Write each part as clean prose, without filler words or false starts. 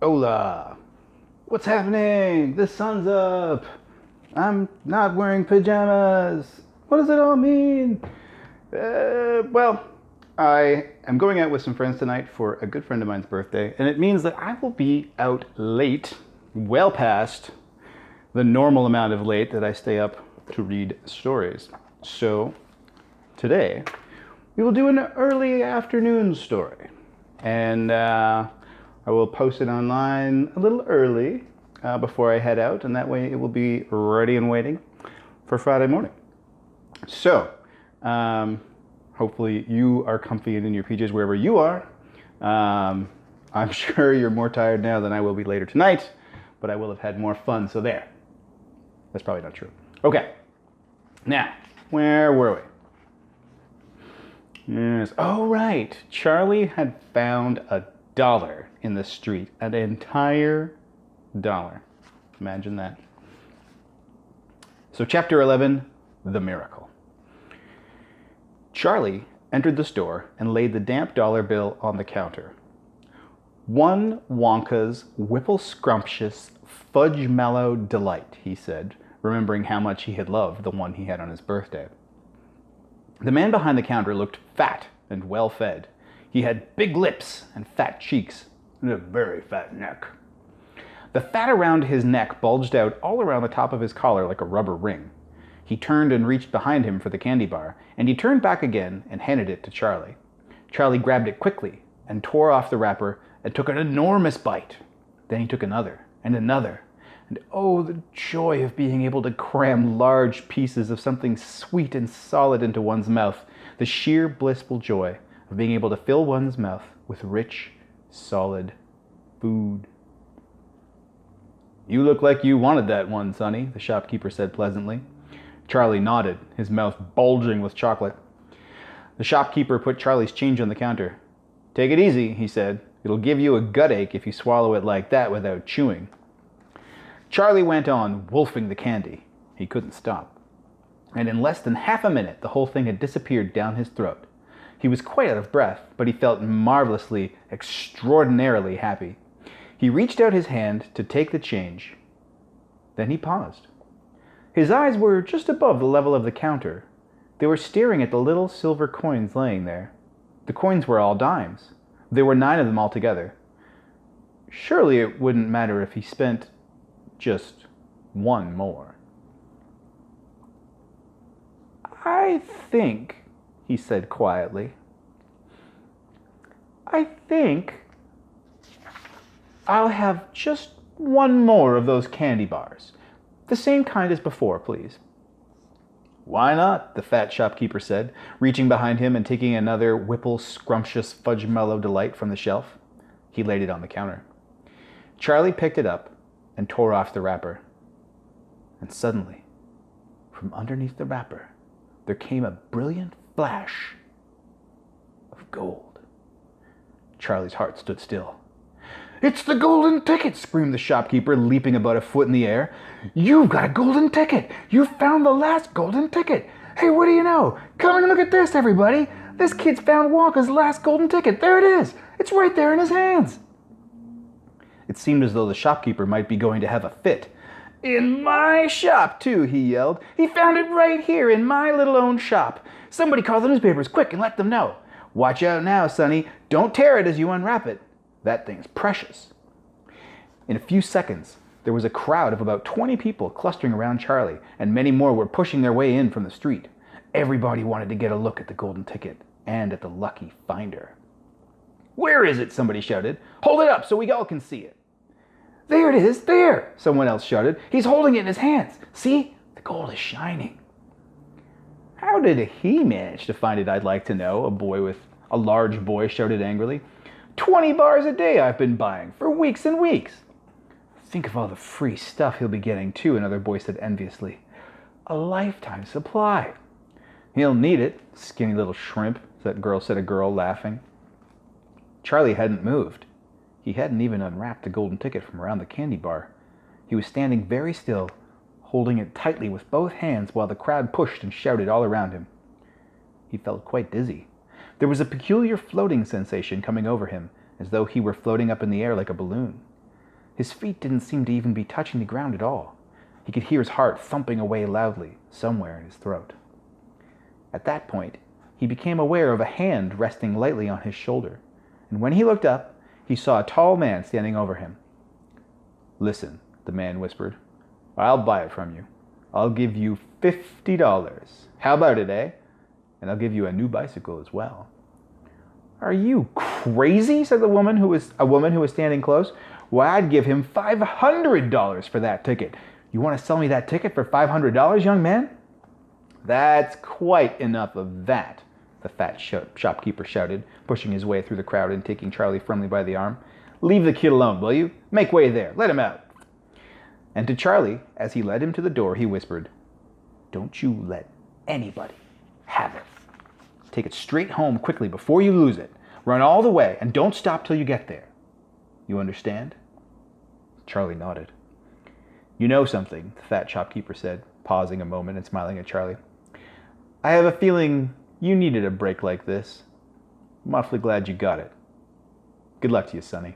Hola! What's happening? The sun's up! I'm not wearing pajamas! What does it all mean? Well, I am going out with some friends tonight for a good friend of mine's birthday, and it means that I will be out late, well past the normal amount of late that I stay up to read stories. So, today, we will do an early afternoon story. And I will post it online a little early before I head out, and that way it will be ready and waiting for Friday morning. So, hopefully you are comfy and in your PJs wherever you are. I'm sure you're more tired now than I will be later tonight, but I will have had more fun, so there. That's probably not true. Okay, now, where were we? Yes. Oh, right. Charlie had found $1 in the street. An entire dollar. Imagine that. So, chapter 11, The Miracle. Charlie entered the store and laid the damp dollar bill on the counter. "One Wonka's Whipple Scrumptious Fudge Mallow Delight," he said, remembering how much he had loved the one he had on his birthday. The man behind the counter looked fat and well-fed. He had big lips and fat cheeks and a very fat neck. The fat around his neck bulged out all around the top of his collar like a rubber ring. He turned and reached behind him for the candy bar, and he turned back again and handed it to Charlie. Charlie grabbed it quickly and tore off the wrapper and took an enormous bite. Then he took another and another. And oh, the joy of being able to cram large pieces of something sweet and solid into one's mouth. The sheer blissful joy of being able to fill one's mouth with rich, solid food. "You look like you wanted that one, Sonny," the shopkeeper said pleasantly. Charlie nodded, his mouth bulging with chocolate. The shopkeeper put Charlie's change on the counter. "Take it easy," he said. "It'll give you a gut ache if you swallow it like that without chewing." Charlie went on, wolfing the candy. He couldn't stop. And in less than half a minute, the whole thing had disappeared down his throat. He was quite out of breath, but he felt marvelously, extraordinarily happy. He reached out his hand to take the change. Then he paused. His eyes were just above the level of the counter. They were staring at the little silver coins laying there. The coins were all dimes. There were 9 of them altogether. Surely it wouldn't matter if he spent just one more. "I think," he said quietly, "I think I'll have just one more of those candy bars. The same kind as before, please." "Why not?" the fat shopkeeper said, reaching behind him and taking another Whipple Scrumptious Fudge Mellow Delight from the shelf. He laid it on the counter. Charlie picked it up and tore off the wrapper. And suddenly, from underneath the wrapper, there came a brilliant flash of gold. Charlie's heart stood still. "It's the golden ticket!" screamed the shopkeeper, leaping about a foot in the air. "You've got a golden ticket! You've found the last golden ticket! Hey, what do you know? Come and look at this, everybody! This kid's found Wonka's last golden ticket! There it is! It's right there in his hands!" It seemed as though the shopkeeper might be going to have a fit. "In my shop, too," he yelled. "He found it right here in my little own shop. Somebody call the newspapers, quick, and let them know. Watch out now, Sonny. Don't tear it as you unwrap it. That thing's precious." In a few seconds, there was a crowd of about 20 people clustering around Charlie, and many more were pushing their way in from the street. Everybody wanted to get a look at the golden ticket and at the lucky finder. "Where is it?" somebody shouted. "Hold it up so we all can see it." "There it is, there!" someone else shouted. "He's holding it in his hands. See? The gold is shining." "How did he manage to find it, I'd like to know?" a large boy shouted angrily. 20 bars a day I've been buying for weeks and weeks." "Think of all the free stuff he'll be getting, too," another boy said enviously. "A lifetime supply." "He'll need it, skinny little shrimp," said a girl, laughing. Charlie hadn't moved. He hadn't even unwrapped the golden ticket from around the candy bar. He was standing very still, holding it tightly with both hands while the crowd pushed and shouted all around him. He felt quite dizzy. There was a peculiar floating sensation coming over him, as though he were floating up in the air like a balloon. His feet didn't seem to even be touching the ground at all. He could hear his heart thumping away loudly, somewhere in his throat. At that point, he became aware of a hand resting lightly on his shoulder, and when he looked up, he saw a tall man standing over him. "Listen," the man whispered. "I'll buy it from you. I'll give you $50. How about it, eh? And I'll give you a new bicycle as well." "Are you crazy?" said a woman who was standing close. "Why, I'd give him $500 for that ticket. You want to sell me that ticket for $500, young man?" "That's quite enough of that," the fat shopkeeper shouted, pushing his way through the crowd and taking Charlie firmly by the arm. "Leave the kid alone, will you? Make way there. Let him out." And to Charlie, as he led him to the door, he whispered, "Don't you let anybody have it. Take it straight home quickly before you lose it. Run all the way and don't stop till you get there. You understand?" Charlie nodded. "You know something," the fat shopkeeper said, pausing a moment and smiling at Charlie. "I have a feeling you needed a break like this. I'm awfully glad you got it. Good luck to you, Sonny."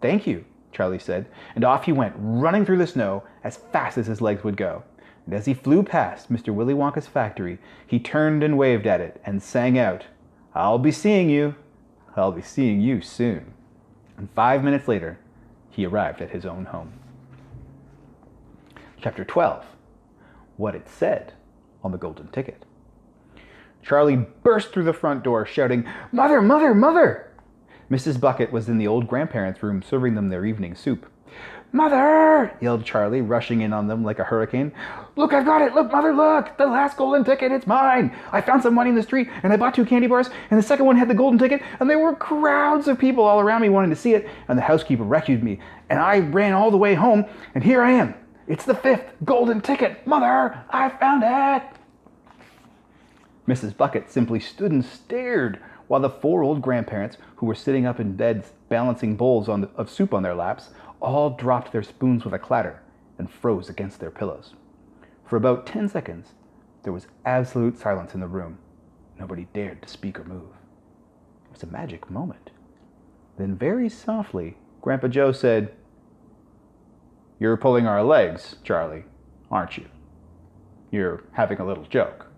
"Thank you," Charlie said, and off he went, running through the snow as fast as his legs would go. And as he flew past Mr. Willy Wonka's factory, he turned and waved at it and sang out, "I'll be seeing you. I'll be seeing you soon." And 5 minutes later, he arrived at his own home. Chapter 12. What it said on the golden ticket. Charlie burst through the front door, shouting, "Mother, mother, mother!" Mrs. Bucket was in the old grandparents' room serving them their evening soup. "Mother!" yelled Charlie, rushing in on them like a hurricane. "Look, I've got it! Look, Mother, look! The last golden ticket, it's mine! I found some money in the street, and I bought 2 candy bars, and the second one had the golden ticket, and there were crowds of people all around me wanting to see it, and the housekeeper rescued me, and I ran all the way home, and here I am! It's the 5th golden ticket! Mother, I found it!" Mrs. Bucket simply stood and stared, while the 4 old grandparents, who were sitting up in beds balancing bowls of soup on their laps, all dropped their spoons with a clatter and froze against their pillows. For about 10 seconds, there was absolute silence in the room. Nobody dared to speak or move. It was a magic moment. Then very softly, Grandpa Joe said, "You're pulling our legs, Charlie, aren't you? You're having a little joke."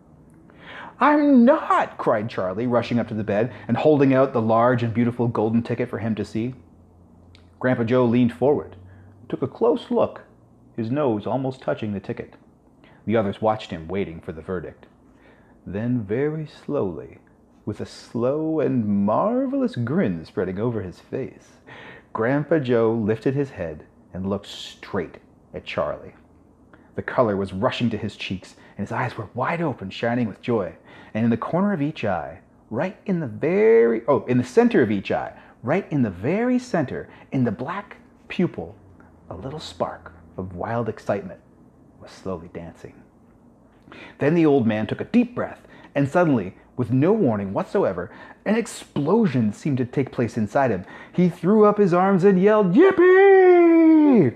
"I'm not!" cried Charlie, rushing up to the bed and holding out the large and beautiful golden ticket for him to see. Grandpa Joe leaned forward, took a close look, his nose almost touching the ticket. The others watched him, waiting for the verdict. Then very slowly, with a slow and marvelous grin spreading over his face, Grandpa Joe lifted his head and looked straight at Charlie. The color was rushing to his cheeks, and his eyes were wide open, shining with joy. And in the corner of each eye, in the center of each eye, right in the very center, in the black pupil, a little spark of wild excitement was slowly dancing. Then the old man took a deep breath, and suddenly, with no warning whatsoever, an explosion seemed to take place inside him. He threw up his arms and yelled, "Yippee!"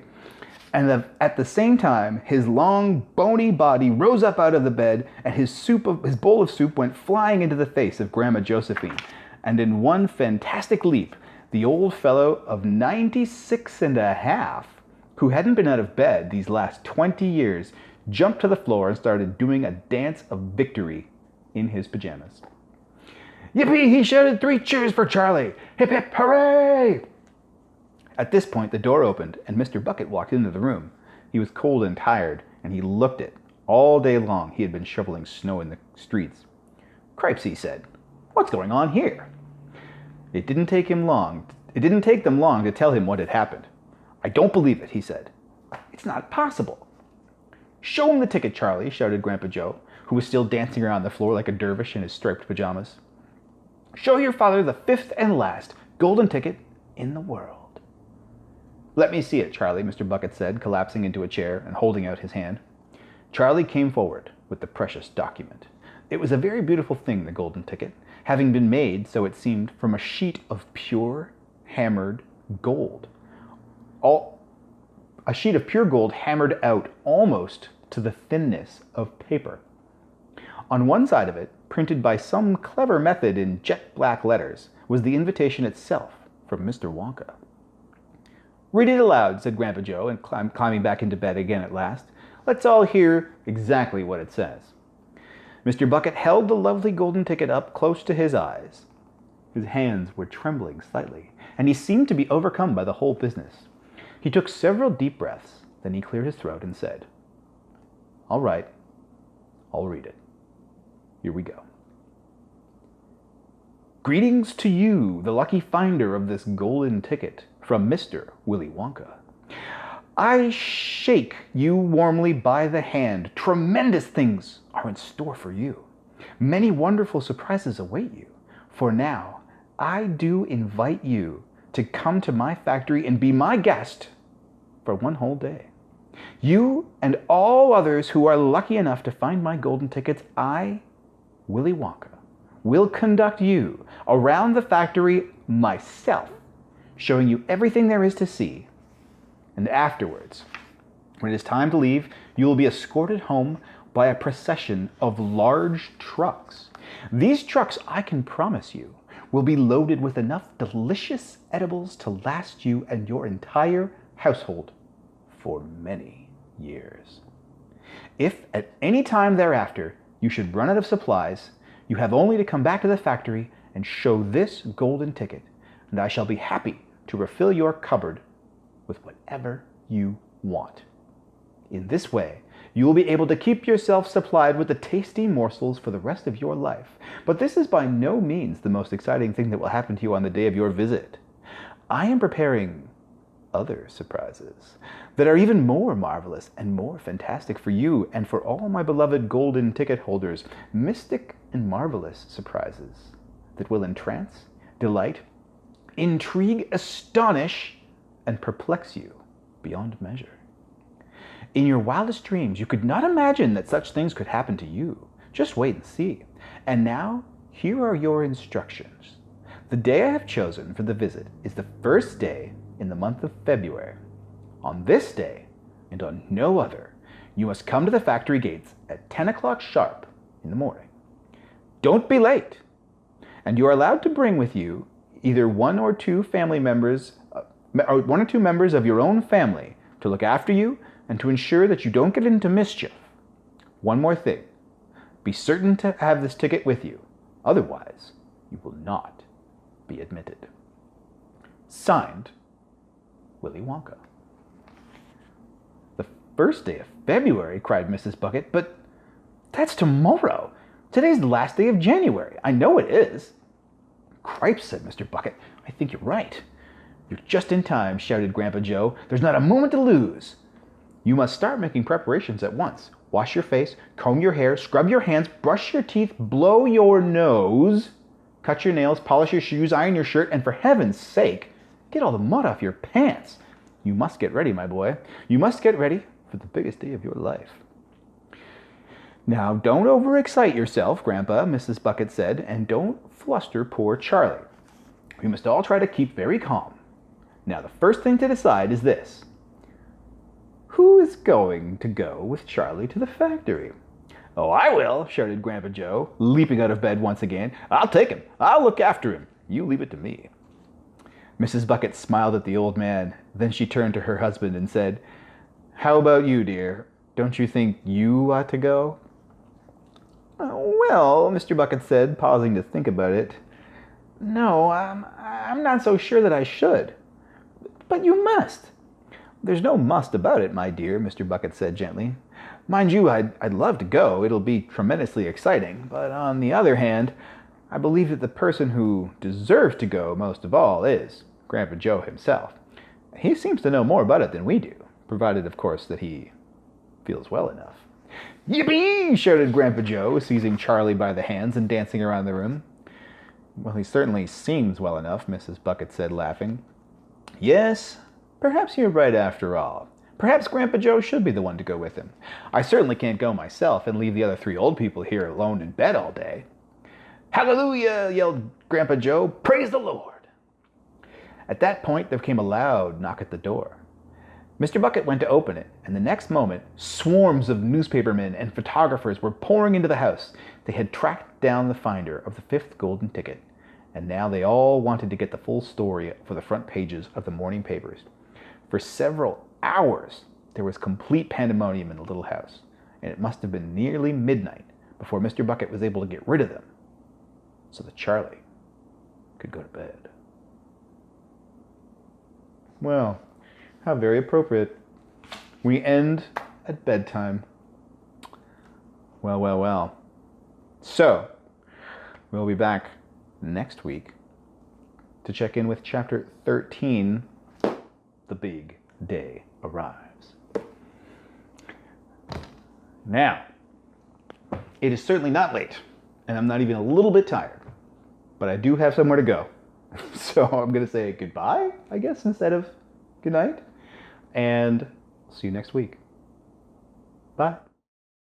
And at the same time, his long, bony body rose up out of the bed, and his bowl of soup went flying into the face of Grandma Josephine. And in one fantastic leap, the old fellow of 96 and a half, who hadn't been out of bed these last 20 years, jumped to the floor and started doing a dance of victory in his pajamas. "Yippee!" he shouted. "3 cheers for Charlie! Hip, hip, hooray!" At this point, the door opened, and Mr. Bucket walked into the room. He was cold and tired, and he looked it. All day long, he had been shoveling snow in the streets. "Cripes," he said. "What's going on here?" It didn't take them long to tell him what had happened. "I don't believe it," he said. "It's not possible." "Show him the ticket, Charlie," shouted Grandpa Joe, who was still dancing around the floor like a dervish in his striped pajamas. "Show your father the 5th and last golden ticket in the world." "Let me see it, Charlie," Mr. Bucket said, collapsing into a chair and holding out his hand. Charlie came forward with the precious document. It was a very beautiful thing, the golden ticket, having been made, so it seemed, from a sheet of pure, hammered gold. A sheet of pure gold hammered out almost to the thinness of paper. On one side of it, printed by some clever method in jet black letters, was the invitation itself from Mr. Wonka. Read it aloud, said Grandpa Joe, and climbing back into bed again at last. Let's all hear exactly what it says. Mr. Bucket held the lovely golden ticket up close to his eyes. His hands were trembling slightly, and he seemed to be overcome by the whole business. He took several deep breaths, then he cleared his throat and said, "All right, I'll read it. Here we go. Greetings to you, the lucky finder of this golden ticket, from Mr. Willy Wonka. I shake you warmly by the hand. Tremendous things are in store for you. Many wonderful surprises await you. For now, I do invite you to come to my factory and be my guest for one whole day. You and all others who are lucky enough to find my golden tickets, I, Willy Wonka, will conduct you around the factory myself, showing you everything there is to see. And afterwards, when it is time to leave, you will be escorted home by a procession of large trucks. These trucks, I can promise you, will be loaded with enough delicious edibles to last you and your entire household for many years. If at any time thereafter you should run out of supplies, you have only to come back to the factory and show this golden ticket, and I shall be happy to refill your cupboard with whatever you want. In this way, you will be able to keep yourself supplied with the tasty morsels for the rest of your life. But this is by no means the most exciting thing that will happen to you on the day of your visit. I am preparing other surprises that are even more marvelous and more fantastic for you and for all my beloved golden ticket holders. Mystic and marvelous surprises that will entrance, delight, intrigue, astonish, and perplex you beyond measure. In your wildest dreams, you could not imagine that such things could happen to you. Just wait and see. And now, here are your instructions. The day I have chosen for the visit is the first day in the month of February. On this day, and on no other, you must come to the factory gates at 10 o'clock sharp in the morning. Don't be late. And you are allowed to bring with you either one or two members of your own family to look after you and to ensure that you don't get into mischief. One more thing. Be certain to have this ticket with you. Otherwise, you will not be admitted. Signed, Willy Wonka. The first day of February, cried Mrs. Bucket, but that's tomorrow. Today's the last day of January. I know it is. Cripes, said Mr. Bucket. I think you're right. You're just in time, shouted Grandpa Joe. There's not a moment to lose. You must start making preparations at once. Wash your face, comb your hair, scrub your hands, brush your teeth, blow your nose, cut your nails, polish your shoes, iron your shirt, and for heaven's sake, get all the mud off your pants. You must get ready, my boy. You must get ready for the biggest day of your life. Now, don't overexcite yourself, Grandpa, Mrs. Bucket said, and don't fluster poor Charlie. We must all try to keep very calm. Now, the first thing to decide is this. Who is going to go with Charlie to the factory? Oh, I will, shouted Grandpa Joe, leaping out of bed once again. I'll take him. I'll look after him. You leave it to me. Mrs. Bucket smiled at the old man. Then she turned to her husband and said, How about you, dear? Don't you think you ought to go? Well, Mr. Bucket said, pausing to think about it. No, I'm not so sure that I should. But you must. There's no must about it, my dear, Mr. Bucket said gently. Mind you, I'd love to go. It'll be tremendously exciting. But on the other hand, I believe that the person who deserves to go most of all is Grandpa Joe himself. He seems to know more about it than we do, provided, of course, that he feels well enough. Yippee! Shouted Grandpa Joe, seizing Charlie by the hands and dancing around the room. Well, he certainly seems well enough, Mrs. Bucket said, laughing. Yes, perhaps you're right after all. Perhaps Grandpa Joe should be the one to go with him. I certainly can't go myself and leave the other three old people here alone in bed all day. Hallelujah! Yelled Grandpa Joe. Praise the Lord! At that point, there came a loud knock at the door. Mr. Bucket went to open it, and the next moment, swarms of newspapermen and photographers were pouring into the house. They had tracked down the finder of the fifth golden ticket, and now they all wanted to get the full story for the front pages of the morning papers. For several hours, there was complete pandemonium in the little house, and it must have been nearly midnight before Mr. Bucket was able to get rid of them so that Charlie could go to bed. Well, how very appropriate. We end at bedtime. Well, well, well. So, we'll be back next week to check in with Chapter 13, The Big Day Arrives. Now, it is certainly not late, and I'm not even a little bit tired, but I do have somewhere to go. So I'm going to say goodbye, I guess, instead of good night, and see you next week. Bye.